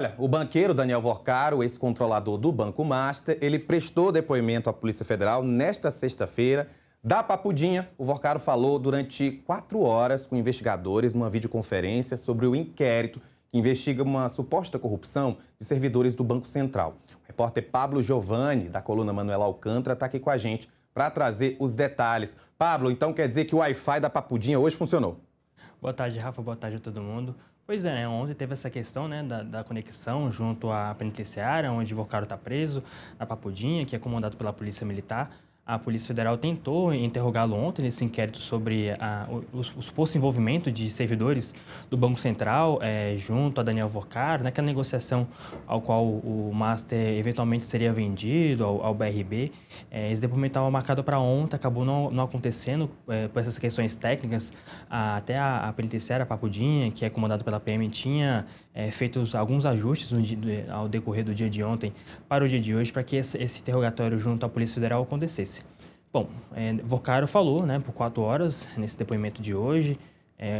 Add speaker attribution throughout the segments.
Speaker 1: Olha, o banqueiro Daniel Worcaro, ex-controlador do Banco Master, ele prestou depoimento à Polícia Federal nesta sexta-feira. Da Papudinha, o Worcaro falou durante 4 horas com investigadores numa videoconferência sobre o inquérito que investiga uma suposta corrupção de servidores do Banco Central. O repórter Pablo Giovanni, da coluna Manuela Alcântara, está aqui com a gente para trazer os detalhes. Pablo, então quer dizer que o Wi-Fi da Papudinha hoje funcionou?
Speaker 2: Boa tarde, Rafa. Boa tarde a todo mundo. Pois é, né? Ontem teve essa questão, né, da conexão junto à penitenciária, onde o Worcaro está preso, na Papudinha, que é comandado pela Polícia Militar. A Polícia Federal tentou interrogá-lo ontem nesse inquérito sobre o suposto envolvimento de servidores do Banco Central junto a Daniel Worcaro, naquela negociação ao qual o Master eventualmente seria vendido ao BRB. Esse depoimento estava marcado para ontem, acabou não acontecendo por essas questões técnicas. Até a penitenciária, a Papudinha, que é comandada pela PM, tinha feito alguns ajustes ao decorrer do dia de ontem para o dia de hoje, para que esse interrogatório junto à Polícia Federal acontecesse. Bom, Worcaro falou, né, por 4 horas nesse depoimento de hoje.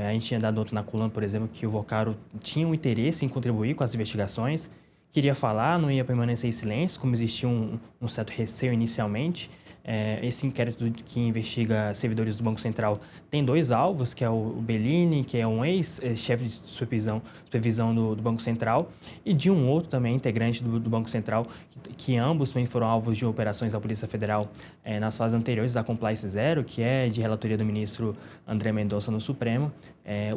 Speaker 2: A gente tinha dado ontem na coluna, por exemplo, que o Worcaro tinha um interesse em contribuir com as investigações, queria falar, não ia permanecer em silêncio, como existia um certo receio inicialmente. Esse inquérito que investiga servidores do Banco Central tem 2 alvos, que é o Bellini, que é um ex-chefe de supervisão do Banco Central, e de um outro também integrante do Banco Central, que ambos também foram alvos de operações da Polícia Federal nas fases anteriores da Compliance Zero, que é de relatoria do ministro André Mendonça no Supremo.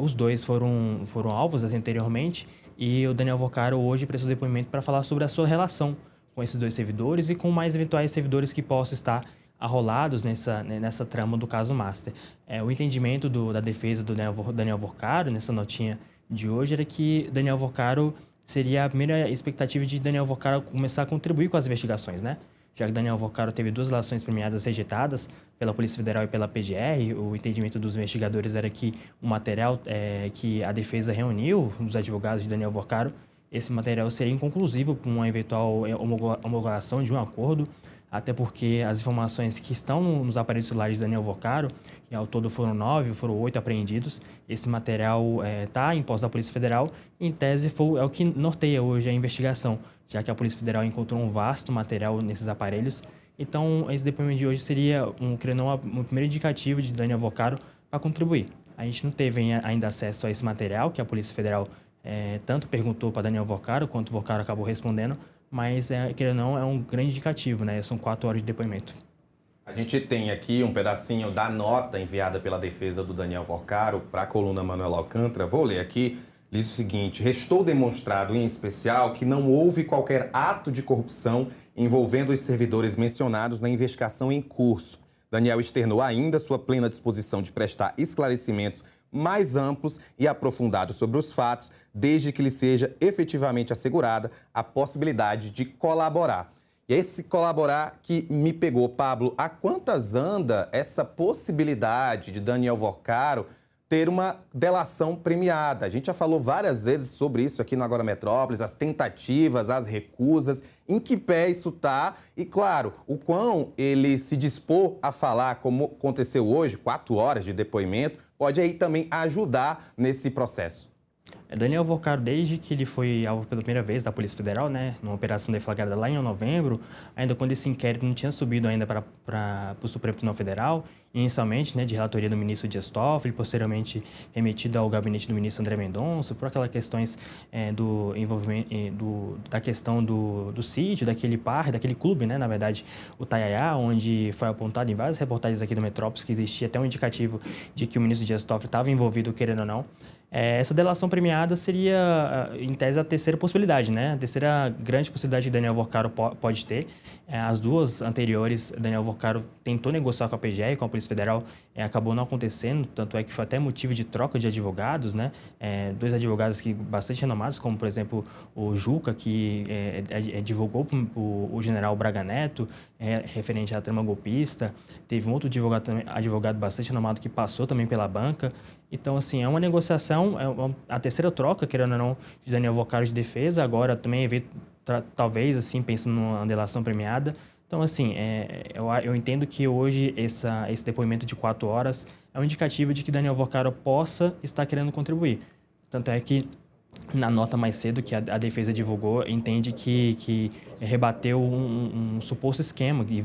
Speaker 2: Os dois foram alvos anteriormente, e o Daniel Worcaro hoje prestou depoimento para falar sobre a sua relação com esses 2 servidores e com mais eventuais servidores que possam estar arrolados nessa trama do caso Master. O entendimento da defesa do Daniel Worcaro, nessa notinha de hoje, era que Daniel Worcaro seria a primeira expectativa de Daniel Worcaro começar a contribuir com as investigações, né? Já que Daniel Worcaro teve 2 relações premiadas rejeitadas pela Polícia Federal e pela PGR, o entendimento dos investigadores era que o material que a defesa reuniu, os advogados de Daniel Worcaro, esse material seria inconclusivo para uma eventual homologação de um acordo, até porque as informações que estão nos aparelhos celulares de Daniel Worcaro, que ao todo foram 8 apreendidos, esse material está em posse da Polícia Federal, e em tese é o que norteia hoje a investigação, já que a Polícia Federal encontrou um vasto material nesses aparelhos. Então, esse depoimento de hoje seria um primeiro indicativo de Daniel Worcaro para contribuir. A gente não teve ainda acesso a esse material, que a Polícia Federal tanto perguntou para Daniel Worcaro, quanto o Worcaro acabou respondendo, mas, querendo ou não, é um grande indicativo, né? São 4 horas de depoimento.
Speaker 1: A gente tem aqui um pedacinho da nota enviada pela defesa do Daniel Worcaro para a coluna Manuela Alcântara. Vou ler aqui. Diz o seguinte: restou demonstrado em especial que não houve qualquer ato de corrupção envolvendo os servidores mencionados na investigação em curso. Daniel externou ainda sua plena disposição de prestar esclarecimentos mais amplos e aprofundados sobre os fatos, desde que lhe seja efetivamente assegurada a possibilidade de colaborar. E esse colaborar que me pegou, Pablo, a quantas anda essa possibilidade de Daniel Worcaro ter uma delação premiada? A gente já falou várias vezes sobre isso aqui no Agora Metrópolis, as tentativas, as recusas, em que pé isso está e, claro, o quão ele se dispor a falar, como aconteceu hoje, 4 horas de depoimento, pode aí também ajudar nesse processo.
Speaker 2: Daniel Worcaro, desde que ele foi alvo pela primeira vez da Polícia Federal, né, numa operação deflagrada lá em novembro, ainda quando esse inquérito não tinha subido ainda para o Supremo Tribunal Federal, inicialmente, né, de relatoria do ministro Dias Toffoli, posteriormente remetido ao gabinete do ministro André Mendonça, por aquelas questões do envolvimento, da questão do sítio, daquele clube, né, na verdade, o Taiaiá, onde foi apontado em várias reportagens aqui do Metrópolis que existia até um indicativo de que o ministro Dias Toffoli estava envolvido, querendo ou não. Essa delação premiada seria, em tese, a terceira possibilidade, né? A terceira grande possibilidade que Daniel Worcaro pode ter. As 2 anteriores, Daniel Worcaro tentou negociar com a PGR, com a Polícia Federal, acabou não acontecendo, tanto é que foi até motivo de troca de advogados, né? 2 advogados que bastante renomados, como, por exemplo, o Juca, que advogou o general Braga Neto, referente à trama golpista. Teve um outro advogado bastante renomado que passou também pela banca. Então, assim, é uma negociação, a terceira troca, querendo ou não, de Daniel Worcaro de defesa, agora também talvez, assim, pensando numa delação premiada. Então, assim, eu entendo que hoje esse depoimento de 4 horas é um indicativo de que Daniel Worcaro possa estar querendo contribuir. Tanto é que na nota mais cedo que a defesa divulgou, entende que rebateu um suposto esquema de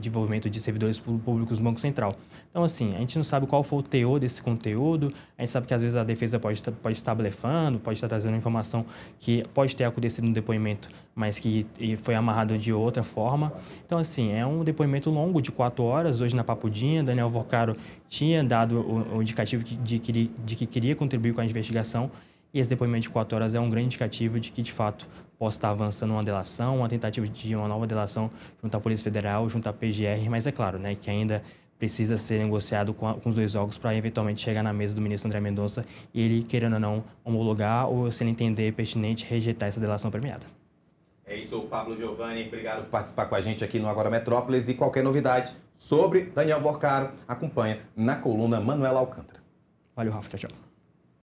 Speaker 2: envolvimento de servidores públicos do Banco Central. Então, assim, a gente não sabe qual foi o teor desse conteúdo, a gente sabe que às vezes a defesa pode estar blefando, pode estar trazendo informação que pode ter acontecido no depoimento, mas que foi amarrado de outra forma. Então, assim, é um depoimento longo de 4 horas, hoje na Papudinha. Daniel Vorcaro tinha dado o indicativo de que queria contribuir com a investigação, e esse depoimento de 4 horas é um grande indicativo de que, de fato, possa estar avançando uma delação, uma tentativa de uma nova delação junto à Polícia Federal, junto à PGR, mas é claro, né, que ainda precisa ser negociado com os dois órgãos para eventualmente chegar na mesa do ministro André Mendonça e ele, querendo ou não, homologar ou, se ele entender pertinente, rejeitar essa delação premiada.
Speaker 1: É isso, Pablo Giovanni. Obrigado por participar com a gente aqui no Agora Metrópolis. E qualquer novidade sobre Daniel Vorcaro, acompanha na coluna Manuela Alcântara.
Speaker 2: Valeu, Rafa. Tchau, tchau.